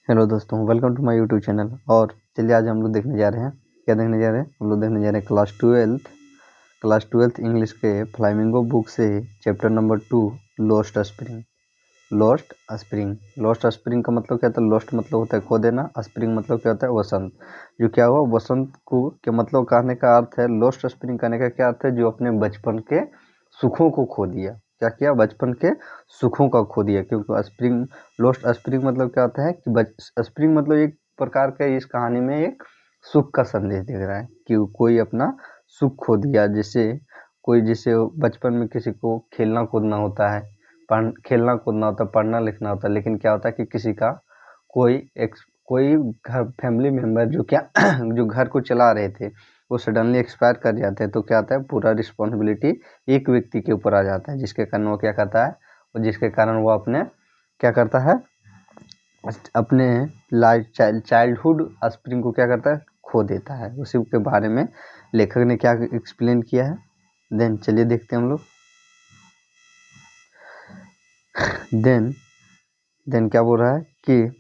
Hello दोस्तों, welcome to my YouTube channel. और चलिए आज हम लोग देखने जा रहे हैं, क्या देखने जा रहे हैं? हम लोग देखने जा रहे हैं क्लास ट्वेल्थ इंग्लिश के फ्लामिंगो बुक से chapter number 2 lost spring. Lost spring का मतलब क्या होता है? लॉस्ट मतलब होता है खो देना, स्प्रिंग मतलब क्या होता है? वसंत। जो क्या हुआ वसंत को क्या मतलब कहने का अर्थ है? लॉस्ट स्प्रिंग कहने का क्या अर्थ है? जो अपने बचपन के सुखों को खो दिया। क्या किया? बचपन के सुखों का खो दिया। क्योंकि स्प्रिंग लॉस्ट स्प्रिंग मतलब क्या होता है कि स्प्रिंग मतलब एक प्रकार का इस कहानी में एक सुख का संदेश दे रहा है कि कोई अपना सुख खो दिया। जैसे बचपन में किसी को खेलना कूदना होता है, खेलना कूदना होता है, पढ़ना लिखना होता है, लेकिन क्या होता है कि किसी का कोई घर फैमिली मेम्बर जो क्या जो घर को चला रहे थे वो सडनली एक्सपायर कर जाते हैं, तो क्या होता है पूरा रिस्पॉन्सिबिलिटी एक व्यक्ति के ऊपर आ जाता है, जिसके कारण वो क्या करता है और जिसके कारण वो अपने क्या करता है अपने चाइल्डहुड स्प्रिंग को क्या करता है खो देता है। उसी के बारे में लेखक ने क्या एक्सप्लेन किया है, देन चलिए देखते हैं हम लोग। देन क्या बोल रहा है कि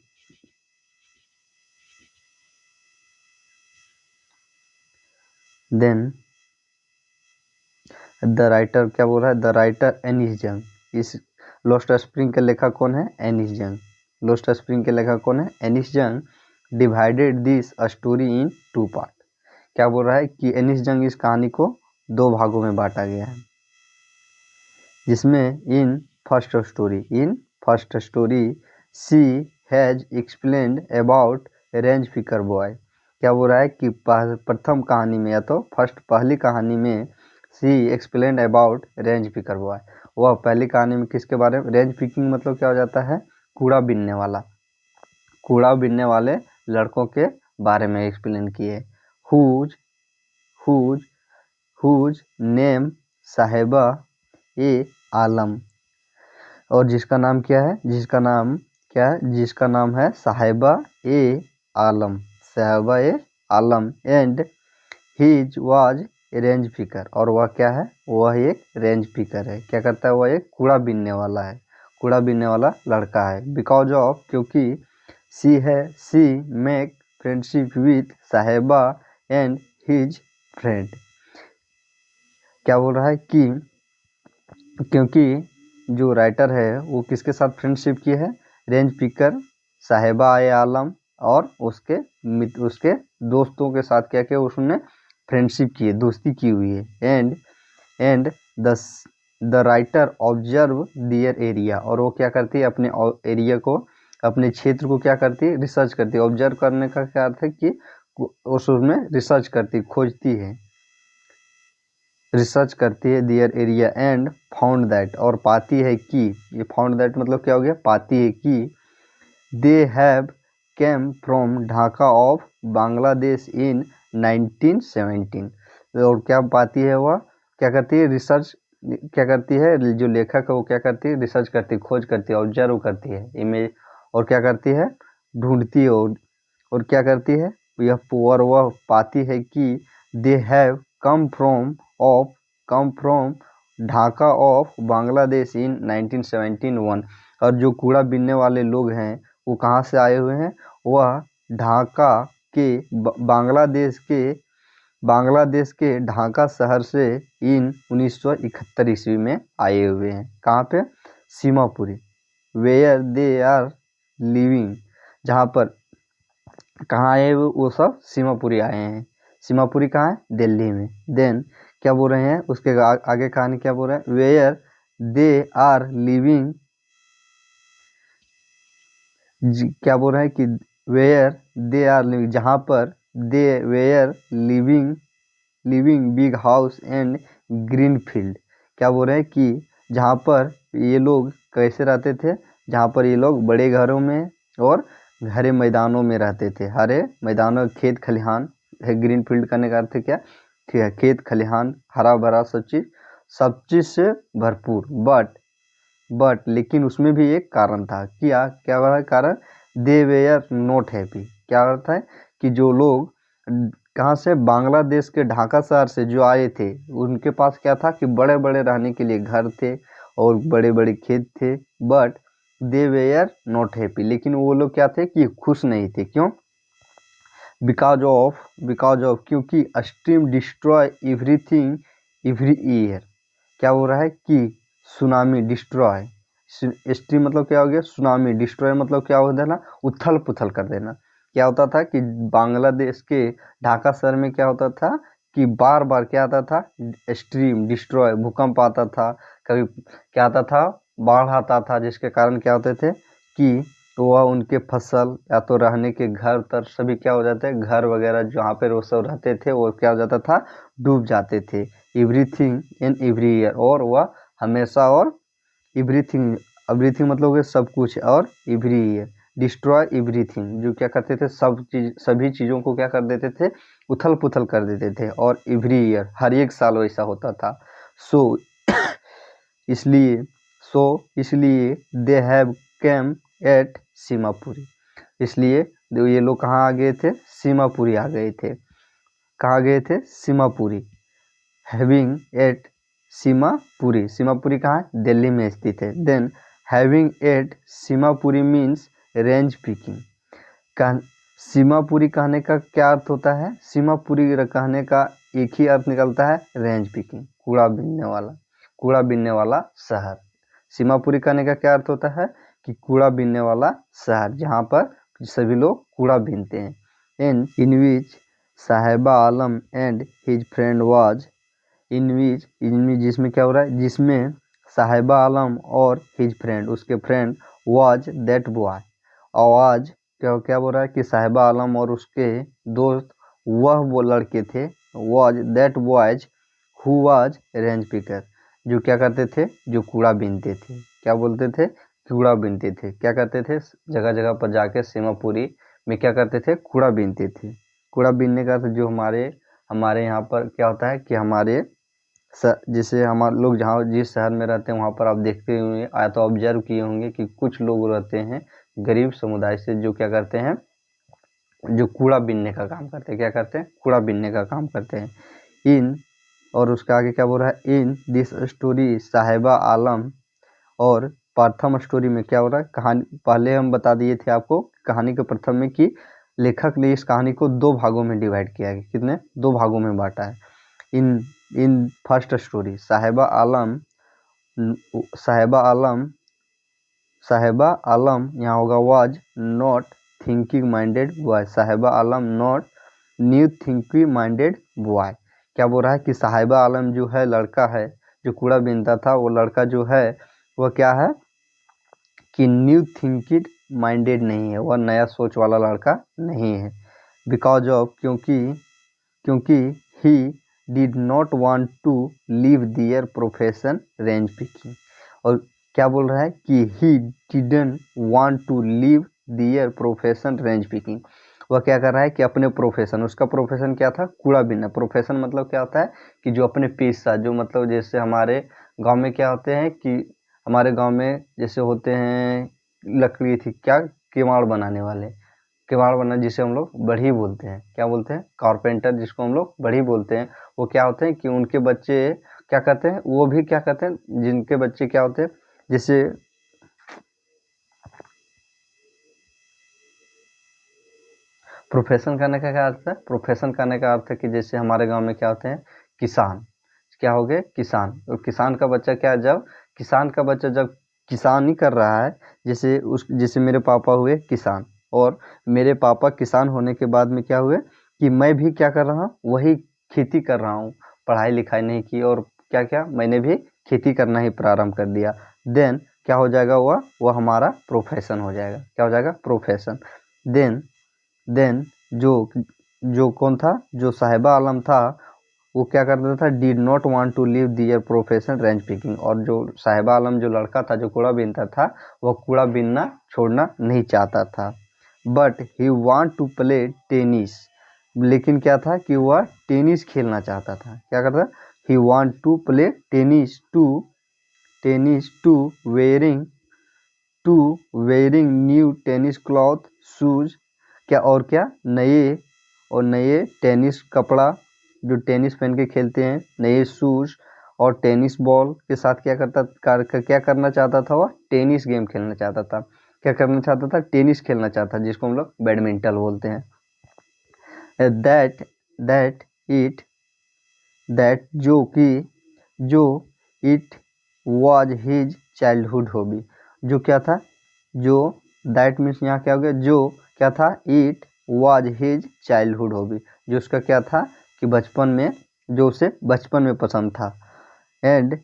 देन द राइटर क्या बोल रहा है? द राइटर एनिस जंग। इस लॉस्ट स्प्रिंग के लेखक कौन है? एनिस जंग। लॉस्ट स्प्रिंग के लेखक कौन है? एनिस जंग divided this story in 2 part. क्या बोल रहा है कि एनिस जंग इस कहानी को 2 भागों में बांटा गया है, जिसमें in first story she has explained about range picker boy. क्या बोल रहा है कि प्रथम कहानी में या तो पहली कहानी में सी explained about range picker boy. वह पहली कहानी में किसके बारे में? रेंज पिकिंग मतलब क्या हो जाता है? कूड़ा बीनने वाले लड़कों के बारे में एक्सप्लेन किए। हुज नेम साहेबा ए आलम, और जिसका नाम क्या है? जिसका नाम है Saheb e Alam and his was a रेंज पिकर। और वह क्या है? वह एक रेंज पिकर है। क्या करता है? वह एक कूड़ा बीनने वाला लड़का है। बिकॉज ऑफ क्योंकि सी मेक फ्रेंडशिप विथ साहेबा एंड हिज फ्रेंड। क्या बोल रहा है कि क्योंकि जो राइटर है वो किसके साथ फ्रेंडशिप की है? रेंज पिकर साहेबा ए आलम और उसके दोस्तों के साथ क्या किया? उसने फ्रेंडशिप की है, दोस्ती की हुई है। And the writer observe their area, और वो क्या करती है? अपने एरिया को, अपने क्षेत्र को क्या करती है? रिसर्च करती है। ऑब्जर्व करने का क्या अर्थ है कि उसमें रिसर्च करती, खोजती है, रिसर्च करती है दियर एरिया एंड फाउंड दैट, और पाती है कि, ये फाउंड दैट मतलब क्या हो गया? पाती है कि they have came from Dhaka of Bangladesh in 1917। और क्या पाती है? वह क्या करती है? रिसर्च क्या करती है? जो लेखक है वो क्या करती है? रिसर्च करती है, खोज करती है, ऑब्जर्व करती है इमेज, और क्या करती है? ढूंढती है, और क्या करती है? वह पाती है कि they have come from Dhaka of Bangladesh in 1971। और जो कूड़ा बीनने वाले लोग हैं वो कहाँ से आए हुए हैं? वह ढाका के बांग्लादेश के ढाका शहर से इन 1971 ईस्वी में आए हुए हैं। कहाँ पे? Seemapuri, where they are living, जहाँ पर कहाँ आए हुए? वो सब सीमापुरी आए हैं। सीमापुरी कहाँ है? दिल्ली में। देन क्या बोल रहे हैं? उसके आगे कहानी क्या बोल रहे हैं? वेयर दे आर लिविंग, क्या बोल रहे हैं कि वेयर दे आर लिविंग, जहाँ पर they were living big house and green field. क्या बोल रहे हैं कि जहाँ पर ये लोग कैसे रहते थे? जहाँ पर ये लोग बड़े घरों में और हरे मैदानों में रहते थे। हरे मैदानों, खेत खलिहान है। ग्रीन फील्ड करने का अर्थ क्या? ठीक है, खेत खलिहान, हरा भरा, सब चीज से भरपूर। बट लेकिन उसमें भी एक कारण था। क्या हुआ कारण? दे वेयर नॉट हैप्पी। क्या अर्थ है? कि जो लोग कहाँ से? बांग्लादेश के ढाका शहर से जो आए थे, उनके पास क्या था कि बड़े बड़े रहने के लिए घर थे और बड़े बड़े खेत थे, but they were not happy, लेकिन वो लोग क्या थे कि खुश नहीं थे। क्यों? बिकॉज ऑफ क्योंकि stream destroy everything every year. क्या हो रहा है कि सुनामी डिस्ट्रॉय, स्ट्रीम मतलब क्या हो गया? सुनामी। डिस्ट्रॉय मतलब क्या हो देना? उथल पुथल कर देना। क्या होता था कि बांग्लादेश के ढाका शहर में क्या होता था कि बार बार क्या आता था? स्ट्रीम डिस्ट्रॉय, भूकंप आता था, कभी क्या आता था? बाढ़ आता था, जिसके कारण क्या होते थे कि वह उनके फसल या तो रहने के घर तर सभी क्या हो जाते हैं, घर वगैरह जहाँ पे वो सब रहते थे वो क्या हो जाता था? डूब जाते थे। एवरीथिंग इन एवरी ईयर, और वह हमेशा, और एवरीथिंग, एवरीथिंग मतलब कि सब कुछ, और एवरी ईयर डिस्ट्रॉय एवरीथिंग, जो क्या करते थे? सब चीज, सभी चीज़ों को क्या कर देते थे? उथल पुथल कर देते थे। और एवरी ईयर, हर एक साल वैसा होता था। सो इसलिए इसलिए दे हैव केम एट सीमापुरी, इसलिए ये लोग कहाँ आ गए थे? सीमापुरी आ गए थे। कहाँ गए थे? सीमापुरी। हैविंग एट सीमापुरी, सीमापुरी कहाँ है? दिल्ली में स्थित है। Then having at Seemapuri means range picking. Seemapuri कहने का क्या अर्थ होता है? सीमापुरी कहने का एक ही अर्थ निकलता है, रेंज पिकिंग, कूड़ा बीनने वाला, कूड़ा बीनने वाला शहर। सीमापुरी कहने का क्या अर्थ होता है? कि कूड़ा बीनने वाला शहर, जहाँ पर सभी लोग कूड़ा बीनते हैं। इन विच साहिबा आलम एंड हिज फ्रेंड वाज, इन विच जिसमें क्या हो रहा है? जिसमें साहिबा आलम और हिज फ्रेंड, उसके फ्रेंड, वाज दैट बॉय, आवाज क्या बोल रहा है? कि साहिबा आलम और उसके दोस्त, वह वो लड़के थे, was that boys who was range picker, जो क्या करते थे? जो कूड़ा बीनते थे। क्या बोलते थे? कूड़ा बीनते थे। क्या करते थे? जगह जगह पर जाके सीमापुरी में क्या करते थे? कूड़ा बीनते थे। कूड़ा बीनने का अर्थ जो हमारे हमारे यहाँ पर क्या होता है कि हमारे जैसे हमारे लोग जहाँ जिस शहर में रहते हैं वहाँ पर आप देखते होंगे या तो ऑब्जर्व किए होंगे कि कुछ लोग रहते हैं गरीब समुदाय से, जो क्या करते हैं? जो कूड़ा बीनने का काम करते हैं। क्या करते हैं? कूड़ा बीनने का काम करते हैं। इन और उसका आगे क्या बोल रहा है? इन दिस स्टोरी साहिबा आलम, और प्रथम स्टोरी में क्या हो रहा है? कहानी पहले हम बता दिए थे आपको कहानी के प्रथम में कि लेखक ने इस कहानी को 2 भागों में डिवाइड किया है। कितने? 2 भागों में बांटा है। इन फर्स्ट स्टोरी साहिबा आलम, साहिबा आलम, साहिबा आलम यहाँ होगा was not thinking minded boy, Saheb Alam not new thinking minded boy. क्या बोल रहा है कि साहिबा आलम जो है लड़का है, जो कूड़ा बीनता था, वो लड़का जो है वह क्या है कि न्यू थिंकिंग माइंडेड नहीं है, वह नया सोच वाला लड़का नहीं है। बिकॉज ऑफ क्योंकि he did not want to leave their profession range picking, और क्या बोल रहा है कि he didn't want to leave their profession range picking, वह क्या कर रहा है कि अपने प्रोफेशन, उसका प्रोफेशन क्या था? कूड़ा बीनना। प्रोफेशन मतलब क्या होता है कि जो अपने पेशा, जो मतलब जैसे हमारे गांव में क्या होते हैं कि हमारे गांव में जैसे होते हैं लकड़ी थी, क्या? किवाड़ बनाने वाले, किवाड़ बना, जिसे हम लोग बढ़ी बोलते हैं। क्या बोलते हैं? कारपेंटर, जिसको हम लोग बढ़ी बोलते हैं। वो क्या होते हैं कि उनके बच्चे क्या करते हैं? वो भी क्या करते हैं? जिनके बच्चे क्या होते हैं, जैसे प्रोफेशन करने का क्या अर्थ है? प्रोफेशन करने का अर्थ है कि जैसे हमारे गांव में क्या होते हैं? किसान, क्या हो गए? किसान। और किसान का बच्चा क्या, जब किसान का बच्चा जब किसानी कर रहा है, जैसे मेरे पापा हुए किसान, और मेरे पापा किसान होने के बाद में क्या हुए कि मैं भी क्या कर रहा हूँ? वही खेती कर रहा हूँ। पढ़ाई लिखाई नहीं की, और क्या क्या मैंने भी खेती करना ही प्रारंभ कर दिया। देन क्या हो जाएगा? वह हमारा प्रोफेशन हो जाएगा। क्या हो जाएगा? प्रोफेशन। देन देन जो जो कौन था? जो साहिबा आलम था, वो क्या करता था? Did not want to leave their profession range picking, और जो साहिबा आलम जो लड़का था, जो कूड़ा बीनता था, वह कूड़ा बीनना छोड़ना नहीं चाहता था। But he want to play tennis, लेकिन क्या था कि वह टेनिस खेलना चाहता था। क्या करता? He want to play tennis to wearing new tennis cloth shoes, क्या और क्या? नए टेनिस कपड़ा, जो टेनिस पहन के खेलते हैं, नए शूज, और टेनिस बॉल के साथ क्या करना चाहता था, वह टेनिस गेम खेलना चाहता था। क्या करना चाहता था, टेनिस खेलना चाहता, जिसको हम लोग बैडमिंटन बोलते हैं। दैट इट दैट जो it was his childhood hobby. जो क्या था, जो दैट मीन्स यहाँ क्या हो गया, जो क्या था, it was his childhood hobby, जो उसका क्या था कि बचपन में, जो उसे बचपन में पसंद था। एंड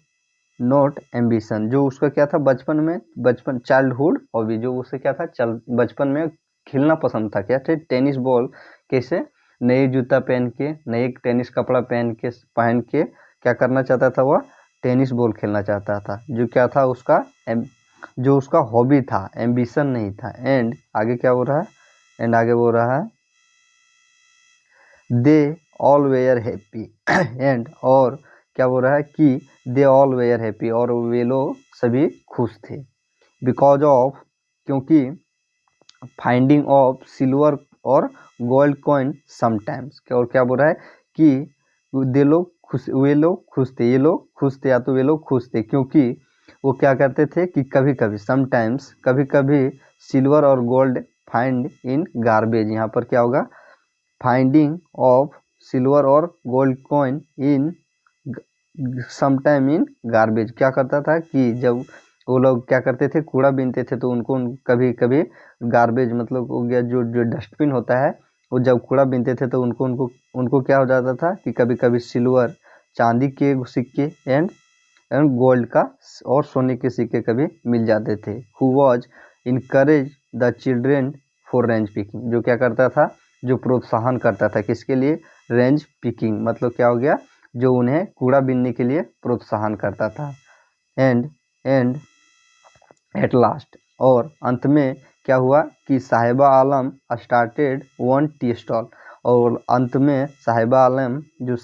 नॉट एम्बिशन, जो उसका क्या था बचपन चाइल्डहुड हॉबी, जो उसे क्या था बचपन में खेलना पसंद था, क्या थे, टेनिस बॉल। कैसे, नए जूता पहन के, नए टेनिस कपड़ा पहन के क्या करना चाहता था, वह टेनिस बॉल खेलना चाहता था, जो क्या था जो उसका हॉबी था, एम्बिशन नहीं था। एंड आगे क्या हो रहा है, एंड आगे बोल रहा है they all were happy and, और क्या बोल रहा है कि दे ऑल वेयर हैप्पी, और वे लोग सभी खुश थे। बिकॉज ऑफ, क्योंकि फाइंडिंग ऑफ सिल्वर और गोल्ड कॉइन समटाइम्स, और क्या बोल रहा है कि वे लोग खुश थे, ये लोग खुश थे, या तो वे लोग खुश थे क्योंकि वो क्या करते थे कि कभी कभी समटाइम्स, कभी कभी सिल्वर और गोल्ड फाइंड इन गार्बेज। यहाँ पर क्या होगा, फाइंडिंग ऑफ सिल्वर और gold coin in sometime in garbage. क्या करता था कि जब वो लोग क्या करते थे, कूड़ा बीनते थे, तो उनको कभी कभी गार्बेज मतलब हो गया, जो जो डस्टबिन होता है, वो जब कूड़ा बीनते थे तो उनको क्या हो जाता था कि कभी कभी सिल्वर, चांदी के सिक्के एंड गोल्ड का और सोने के सिक्के कभी मिल जाते थे। Who was encourage the children for range picking, जो क्या करता था, जो प्रोत्साहन करता था किसके लिए, रेंज पिकिंग, मतलब क्या हो गया, जो उन्हें कूड़ा बीनने के लिए प्रोत्साहन करता था। एंड एट लास्ट, और अंत में क्या हुआ कि साहिबा आलम स्टार्टेड वन टी स्टॉल, और अंत में साहिबा आलम, जो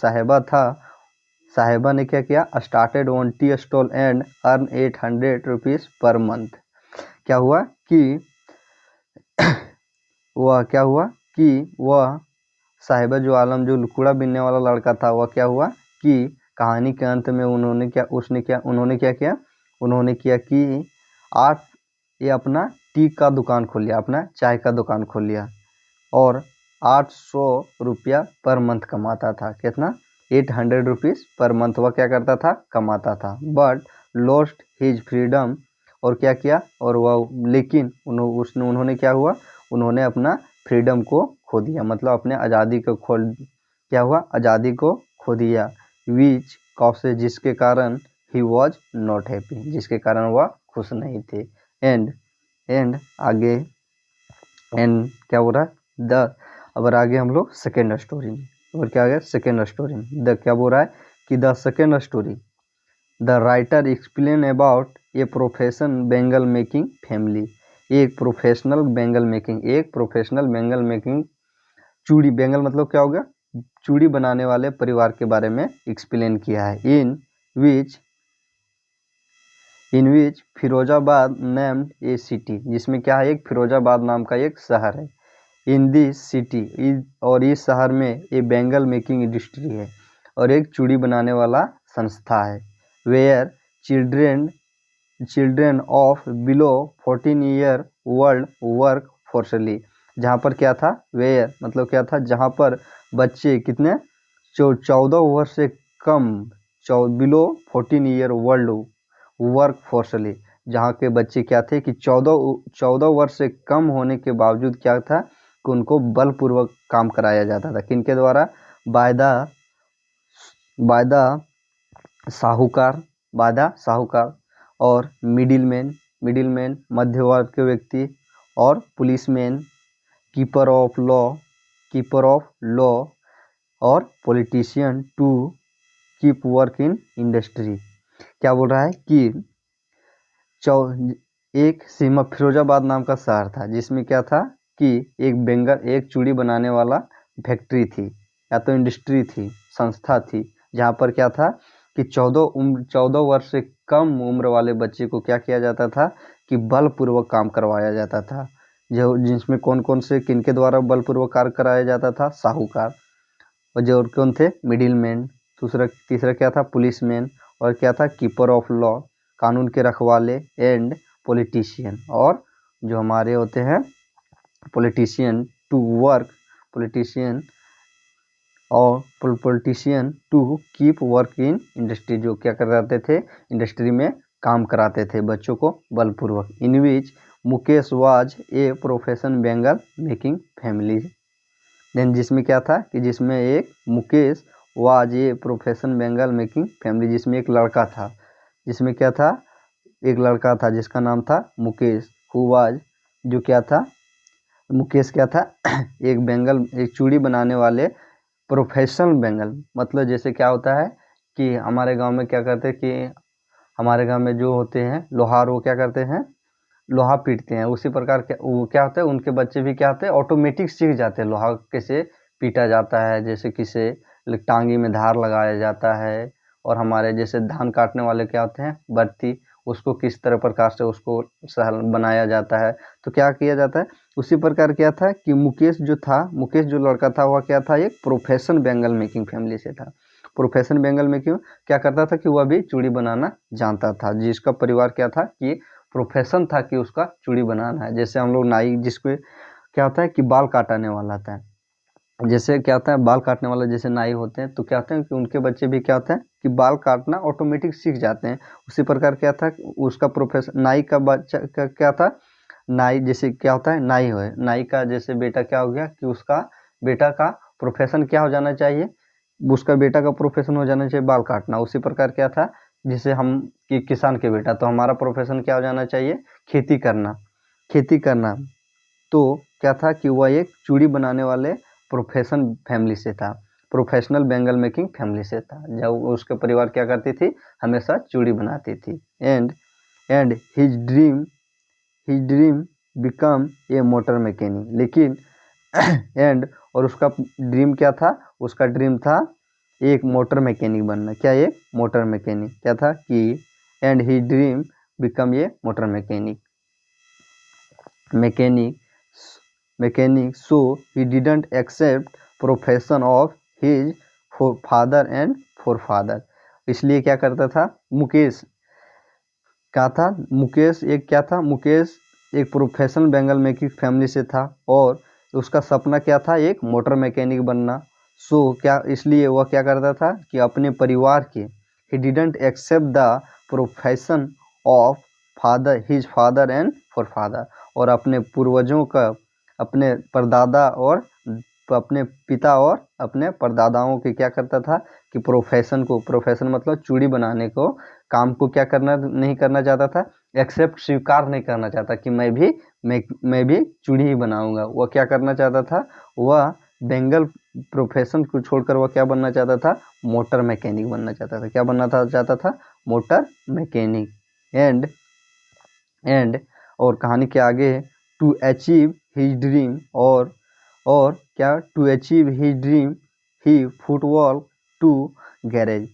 साहिबा ने क्या किया, started one tea stall and earn 800 rupees per month. क्या हुआ कि वह साहिबा जो आलम, जो कूड़ा बीनने वाला लड़का था, वह क्या हुआ कि कहानी के अंत में उन्होंने किया कि ये अपना टी का दुकान खोल लिया, अपना चाय का दुकान खोल लिया, और 800 रुपया पर मंथ कमाता था। कितना, 800 रुपीज़ पर मंथ वह क्या करता था, कमाता था। बट लॉस्ट हिज फ्रीडम, और क्या किया, और वह लेकिन उन्होंने क्या हुआ, उन्होंने अपना फ्रीडम को खो दिया, मतलब अपने आज़ादी को खो दिया। विच कॉसे, जिसके कारण ही वॉज नॉट हैप्पी, जिसके कारण वह खुश नहीं थे। एंड आगे क्या बोल रहा है, अब आगे हम लोग सेकेंड स्टोरी में, और क्या आ गया सेकेंड स्टोरी में, क्या बोल रहा है कि the second story, the writer explain about a professional Bengal making family. एक प्रोफेशनल बेंगल मेकिंग चूड़ी, बेंगल मतलब क्या हो गया, चूड़ी बनाने वाले परिवार के बारे में एक्सप्लेन किया है। इन विच फिरोजाबाद नेम्ड ए सिटी, जिसमें क्या है, एक फिरोजाबाद नाम का एक शहर है। इन दिस सिटी, और इस शहर में ए बेंगल मेकिंग इंडस्ट्री है, और एक चूड़ी बनाने वाला संस्था है। Where children of below 14 year world work forcibly, जहाँ पर क्या था, वेयर मतलब क्या था, जहाँ पर बच्चे कितने, 14 वर्ष से कम, below 14 year world work forcibly, जहाँ के बच्चे क्या थे कि 14 वर्ष से कम होने के बावजूद क्या था कि उनको बलपूर्वक काम कराया जाता था। किनके द्वारा, बायदा साहूकार और मिडिलमैन मध्य वर्ग के व्यक्ति, और पुलिसमैन, कीपर ऑफ लॉ और politician to keep work in industry. क्या बोल रहा है कि एक फिरोजाबाद नाम का शहर था, जिसमें क्या था कि एक चूड़ी बनाने वाला फैक्ट्री थी, या तो इंडस्ट्री थी, संस्था थी, जहाँ पर क्या था कि 14 वर्ष से कम उम्र वाले बच्चे को क्या किया जाता था कि बलपूर्वक काम करवाया जाता था। जो जिसमें किनके द्वारा बलपूर्वक कार्य कराया जाता था, साहूकार, और जो कौन थे, मिडिलमैन, तीसरा क्या था, पुलिसमैन, और क्या था, कीपर ऑफ लॉ, कानून के रखवाले, एंड पॉलिटिशियन, और जो हमारे होते हैं पॉलिटिशियन टू वर्क, पॉलिटिशियन और politician to keep work in industry, जो क्या कराते थे, इंडस्ट्री में काम कराते थे बच्चों को बलपूर्वक। In which Mukesh was a profession bangle making family. Then जिसमें क्या था कि जिसमें एक Mukesh was a profession bangle making family, जिसमें एक लड़का था, जिसमें क्या था, एक लड़का था जिसका नाम था मुकेश, हु वाज, जो क्या था, मुकेश क्या था एक बेंगल, एक चूड़ी बनाने वाले प्रोफेशनल बेंगल, मतलब जैसे क्या होता है कि हमारे गांव में क्या करते हैं कि हमारे गांव में जो होते हैं लोहार, वो क्या करते हैं, लोहा पीटते हैं, उसी प्रकार के वो क्या होता है, उनके बच्चे भी क्या होते हैं, ऑटोमेटिक सीख जाते हैं लोहा कैसे पीटा जाता है, जैसे किसे टांगी में धार लगाया जाता है, और हमारे जैसे धान काटने वाले क्या होते हैं बर्ती, उसको किस तरह प्रकार से उसको सहल बनाया जाता है, तो क्या किया जाता है, उसी प्रकार क्या था कि मुकेश जो था, मुकेश जो लड़का था वह क्या था, एक प्रोफेशन बेंगल मेकिंग फैमिली से था। प्रोफेशन बेंगल में क्यों, क्या करता था कि वह भी चूड़ी बनाना जानता था, जिसका परिवार क्या था कि प्रोफेशन था कि उसका चूड़ी बनाना है। जैसे हम लोग नाई, जिसको क्या होता है कि बाल काटने वाला था, जैसे क्या होता है बाल काटने वाला जैसे नाई होते हैं, तो क्या होता है कि उनके बच्चे भी क्या होता है कि बाल काटना ऑटोमेटिक सीख जाते हैं। उसी प्रकार क्या था, उसका प्रोफेशन नाई का बच्चा का क्या था, नाई जैसे क्या होता है, नाई हो, नाई का जैसे बेटा क्या हो गया कि उसका बेटा का प्रोफेशन क्या हो जाना चाहिए, उसका बेटा का प्रोफेशन हो जाना चाहिए बाल काटना। उसी प्रकार क्या था, जैसे हम कि किसान के बेटा, तो हमारा प्रोफेशन क्या हो जाना चाहिए, खेती करना, खेती करना। तो क्या था कि वह एक चूड़ी बनाने वाले प्रोफेशन फैमिली से था, प्रोफेशनल बेंगल मेकिंग फैमिली से था, जब उसके परिवार क्या करती थी, हमेशा चूड़ी बनाती थी। And his dream become a motor mechanic, लेकिन एंड और उसका ड्रीम क्या था, उसका ड्रीम था एक मोटर मैकेनिक बनना। क्या, एक मोटर मैकेनिक, क्या था कि and he dream become a motor mechanic so he didn't accept profession of his father and forefather. इसलिए क्या करता था मुकेश, क्या था, मुकेश एक क्या था, मुकेश एक प्रोफेशनल बेंगल मैकेनिक फैमिली से था, और उसका सपना क्या था, एक मोटर मैकेनिक बनना। सो क्या, इसलिए वह क्या करता था कि अपने परिवार के, he didn't accept the profession of his father and forefather, और अपने पूर्वजों का, अपने परदादा और अपने पिता और अपने परदादाओं के क्या करता था कि प्रोफेशन को, प्रोफेशन मतलब चूड़ी बनाने को, काम को क्या करना नहीं करना चाहता था, एक्सेप्ट स्वीकार नहीं करना चाहता कि मैं भी चूड़ी ही बनाऊंगा। वह क्या करना चाहता था, वह बेंगल प्रोफेशन को छोड़कर वह क्या बनना चाहता था, मोटर मैकेनिक बनना चाहता था। क्या बनना था चाहता था, मोटर मैकेनिक। एंड और कहानी के आगे, टू अचीव हिज ड्रीम, और क्या, to achieve his dream he foot walk to garage,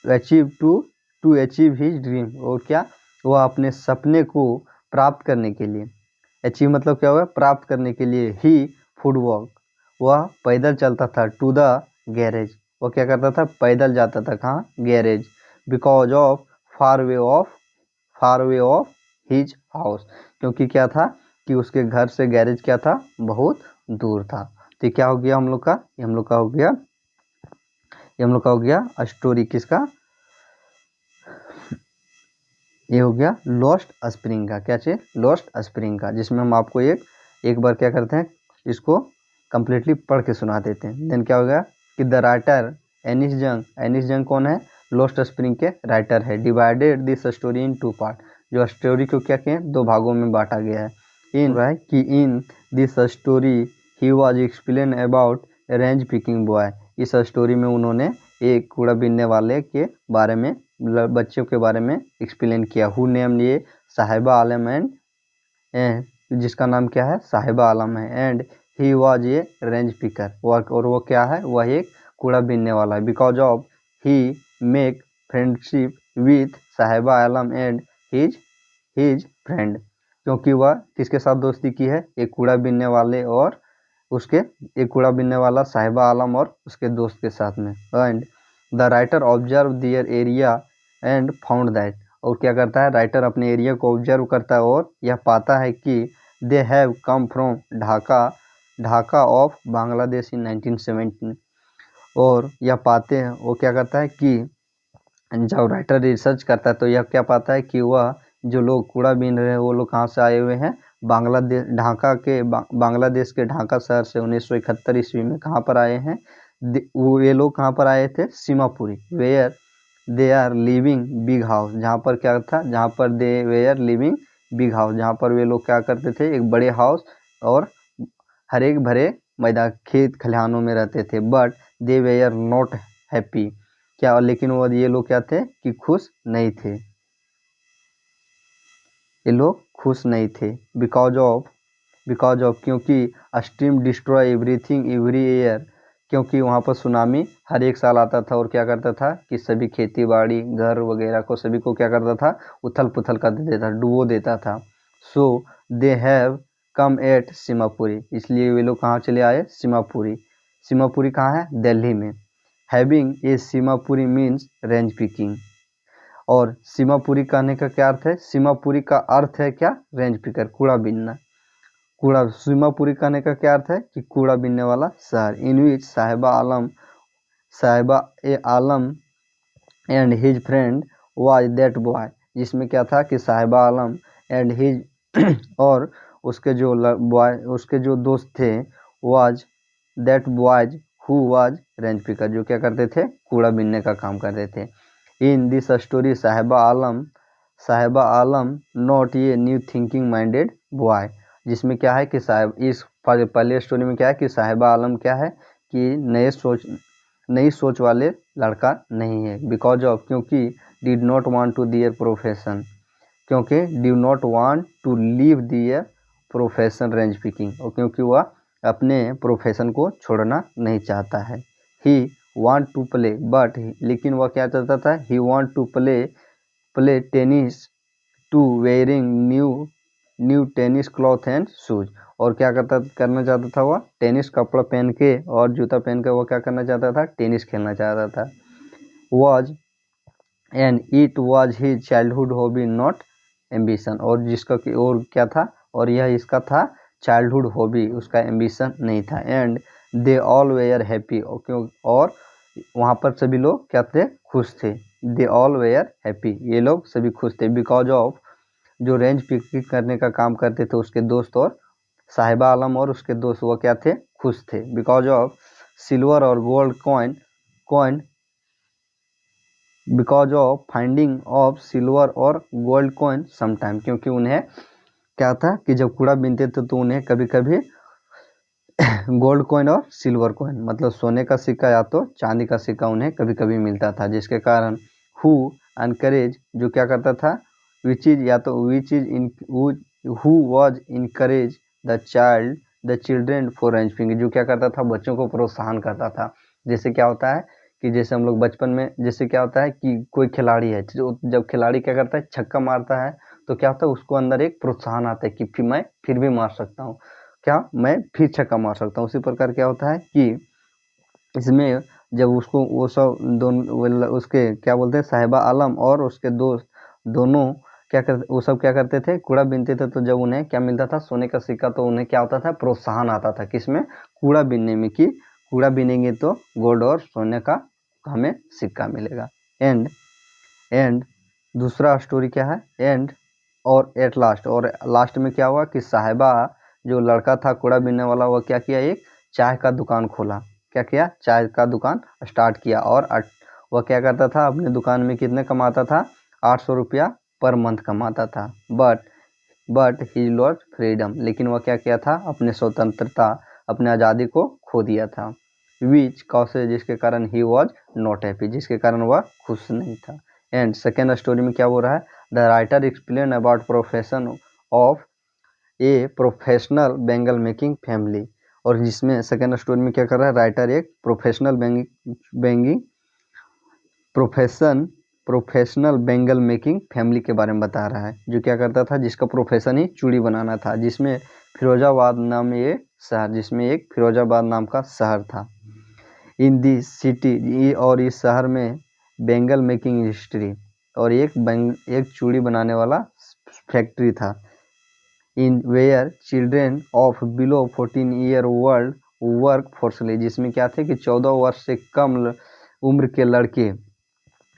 achieve to achieve his dream, और क्या, वह अपने सपने को प्राप्त करने के लिए, अचीव मतलब क्या हुआ, प्राप्त करने के लिए, ही फुटवॉक, वह पैदल चलता था, टू द गैरेज, वह क्या करता था, पैदल जाता था, कहाँ, garage, because of far way of his house, क्योंकि क्या था कि उसके घर से गैरेज क्या था, बहुत दूर था। तो क्या हो गया हम लोग का, ये हम लोग का हो गया स्टोरी किसका, ये हो गया लॉस्ट स्प्रिंग का। क्या चीज, लॉस्ट स्प्रिंग का, जिसमें हम आपको एक बार क्या करते हैं, इसको कंप्लीटली पढ़ के सुना देते हैं। देन क्या हो गया कि द राइटर एनिस जंग कौन है, लॉस्ट स्प्रिंग के राइटर है। Divided this story in 2 part, जो स्टोरी को क्या किया, 2 भागों में बांटा गया है। In this story he was explain about range picking boy, इस स्टोरी में उन्होंने एक कूड़ा बीनने वाले के बारे में, बच्चों के बारे में एक्सप्लेन किया। हु नेम, ये साहिबा आलम एंड जिसका नाम क्या है, साहिबा आलम है। एंड ही वाज ए रेंज पिकर, और वो क्या है, वह एक कूड़ा बीनने वाला है। Because of he make friendship with साहिबा आलम एंड हिज फ्रेंड, क्योंकि वह किसके साथ दोस्ती की है, एक कूड़ा बीनने वाले और उसके, एक कूड़ा बीनने वाला साहिबा आलम और उसके दोस्त के साथ में। And the writer observe their area and found that, और क्या करता है राइटर अपने एरिया को ऑब्जर्व करता है और यह पाता है कि they have come from Dhaka of Bangladesh in 1917, और यह पाते हैं वो क्या करता है कि जब राइटर रिसर्च करता है तो यह क्या पाता है कि वह जो लोग कूड़ा बीन रहे हैं वो लोग कहाँ से आए हुए हैं, बांग्लादेश बांग्लादेश के ढाका शहर से 1971 ईस्वी में कहाँ पर आए हैं, वो ये लोग कहाँ पर आए थे, Seemapuri, where they are living big house, जहाँ पर क्या था, जहाँ पर they were living big house, जहाँ पर वे लोग क्या करते थे, एक बड़े हाउस और हरे भरे मैदान खेत खलिहानों में रहते थे। But they were not happy, क्या, लेकिन वो ये लोग क्या थे कि खुश नहीं थे, ये लोग खुश नहीं थे। बिकॉज ऑफ क्योंकि stream destroy everything every year, क्योंकि वहाँ पर सुनामी हर एक साल आता था और क्या करता था कि सभी खेती बाड़ी घर वगैरह को सभी को क्या करता था, उथल पुथल कर देता था, डुबो देता था। So they have come at Seemapuri, इसलिए वे लोग कहाँ चले आए, सीमापुरी। सीमापुरी कहाँ है, दिल्ली में। Having a Seemapuri means range picking, और सीमापुरी कहने का क्या अर्थ है, सीमापुरी का अर्थ है क्या, रेंज पिकर, कूड़ा बीनना। कूड़ा, सीमापुरी कहने का क्या अर्थ है कि कूड़ा बीनने वाला शहर। In which Saheb e Alam and his friend was that boy, जिसमें क्या था कि साहिबा आलम एंड हिज और उसके जो दोस्त थे, was that boys who was range picker, जो क्या करते थे, कूड़ा बीनने का काम करते थे। इन दिस स्टोरी साहिबा आलम नॉट ये न्यू थिंकिंग माइंडेड बॉय, जिसमें क्या है कि इस पहले स्टोरी में क्या है कि साहिबा आलम क्या है कि नई सोच वाले लड़का नहीं है। बिकॉज ऑफ, क्योंकि did not want to their profession, क्योंकि did not want to leave their profession range picking, और क्योंकि वह अपने प्रोफेशन को छोड़ना नहीं चाहता है। He want to play but, लेकिन वह क्या चाहता था, he want to play tennis to wearing new tennis cloth and shoes, और क्या करना चाहता था, वह टेनिस कपड़ा पहन के और जूता पहन के वह क्या करना चाहता था, टेनिस खेलना चाहता था। Was and it was his childhood hobby not ambition, और जिसका और क्या था, और यह इसका था चाइल्डहुड हॉबी, उसका एम्बिशन नहीं था। And they all were happy, और वहाँ पर सभी लोग क्या थे, खुश थे। दे ऑल वेयर हैप्पी, ये लोग सभी खुश थे। बिकॉज ऑफ, जो रेंज पिकिंग करने का काम करते थे उसके दोस्त और साहिबा आलम और उसके दोस्त, वो क्या थे, खुश थे। बिकॉज ऑफ सिल्वर और gold coin because of finding of silver और गोल्ड कॉइन समटाइम, क्योंकि उन्हें क्या था कि जब कूड़ा बीनते थे तो उन्हें कभी कभी गोल्ड कॉइन और सिल्वर कॉइन, मतलब सोने का सिक्का या तो चांदी का सिक्का उन्हें कभी कभी मिलता था, जिसके कारण हु एनकरेज, जो क्या करता था, which is in who was encourage the children for range picking, जो क्या करता था, बच्चों को प्रोत्साहन करता था। जैसे क्या होता है कि जैसे हम लोग बचपन में, जैसे क्या होता है कि कोई खिलाड़ी है, जब खिलाड़ी क्या करता है, छक्का मारता है, तो क्या होता है, उसको अंदर एक प्रोत्साहन आता है कि मैं फिर भी मार सकता हूँ, क्या मैं फिर छक्का मार सकता हूँ। उसी प्रकार क्या होता है कि इसमें जब उसको वो सब दोनों उसके क्या बोलते हैं, साहिबा आलम और उसके दोस्त दोनों वो सब क्या करते थे, कूड़ा बीनते थे, तो जब उन्हें क्या मिलता था, सोने का सिक्का, तो उन्हें क्या होता था, प्रोत्साहन आता था किसमें, कूड़ा बीनने में, कि कूड़ा बीनेंगे तो गोल्ड और सोने का हमें सिक्का मिलेगा। एंड दूसरा स्टोरी क्या है, एंड और एट लास्ट, और लास्ट में क्या हुआ कि साहिबा, जो लड़का था कूड़ा बीनने वाला, वह क्या किया, एक चाय का दुकान खोला। क्या किया, चाय का दुकान स्टार्ट किया, और वह क्या करता था, अपने दुकान में कितने कमाता था, 800 रुपया पर मंथ कमाता था। बट ही लॉस्ट फ्रीडम, लेकिन वह क्या किया था, अपने स्वतंत्रता, अपने आज़ादी को खो दिया था। विच कॉसेज, जिसके कारण ही वॉज नॉट हैप्पी, जिसके कारण वह खुश नहीं था। एंड सेकेंड स्टोरी में क्या हो रहा है, the writer explain about profession of a professional bangle making family, और जिसमें सेकेंड स्टोरी में क्या कर रहा है, राइटर एक प्रोफेशनल बैंगल मेकिंग फैमिली के बारे में बता रहा है, जो क्या करता था, जिसका प्रोफेशन ही चूड़ी बनाना था, जिसमें फिरोजाबाद नाम का शहर था। इन दिस सिटी, और इस शहर में बैंगल मेकिंग इंडस्ट्री, और एक चूड़ी बनाने वाला फैक्ट्री था। In where children of below 14 year old work forcibly, जिसमें क्या थे कि 14 वर्ष से कम उम्र के लड़के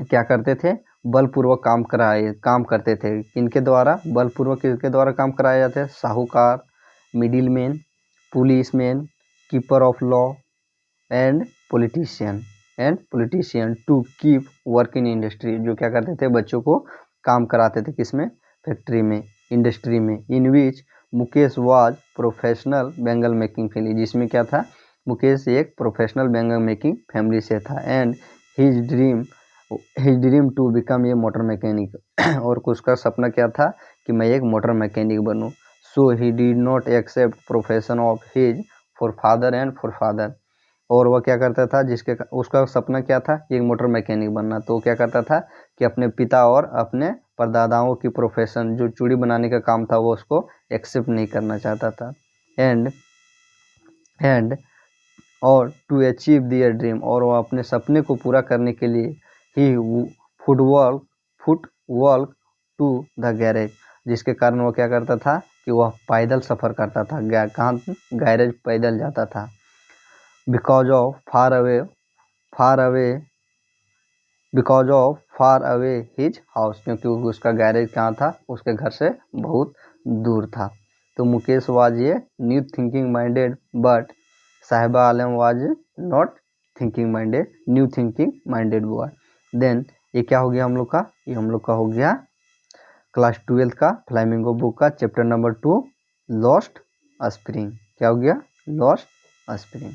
क्या करते थे, बलपूर्वक काम करते थे। किनके द्वारा? बलपूर्वक किसके द्वारा काम कराए जाते हैं? साहूकार, middleman, policeman, keeper of law and politician to keep work in industry, जो क्या करते थे, बच्चों को काम कराते थे। किसमें? फैक्ट्री में, इंडस्ट्री में। In which Mukesh was professional bangle making family, जिसमें क्या था, मुकेश एक प्रोफेशनल बैंगल मेकिंग फैमिली से था। And his dream to become a motor mechanic, और उसका सपना क्या था कि मैं एक मोटर मैकेनिक बनूं। So he did not accept profession of his forefather and forefather, और वह क्या करता था, उसका सपना क्या था, एक मोटर मैकेनिक बनना। तो क्या करता था कि अपने पिता और अपने परदादाओं की प्रोफेशन, जो चूड़ी बनाने का काम था, वो उसको एक्सेप्ट नहीं करना चाहता था। एंड और टू अचीव दियर ड्रीम, और वह अपने सपने को पूरा करने के लिए he foot walk to the garage, जिसके कारण वो क्या करता था कि वह पैदल सफ़र करता था। कहाँ? गैरेज पैदल जाता था। Because of far away his house, क्योंकि उसका गैरेज कहाँ था? उसके घर से बहुत दूर था। तो मुकेश वाज ये new thinking minded, but Sahiba Alam was not thinking minded, new thinking minded boy. Then ये क्या हो गया हम लोग का? ये हम लोग का हो गया क्लास 12 का फ्लामिंगो बुक का चैप्टर नंबर 2 लॉस्ट स्प्रिंग। क्या हो गया? Lost spring.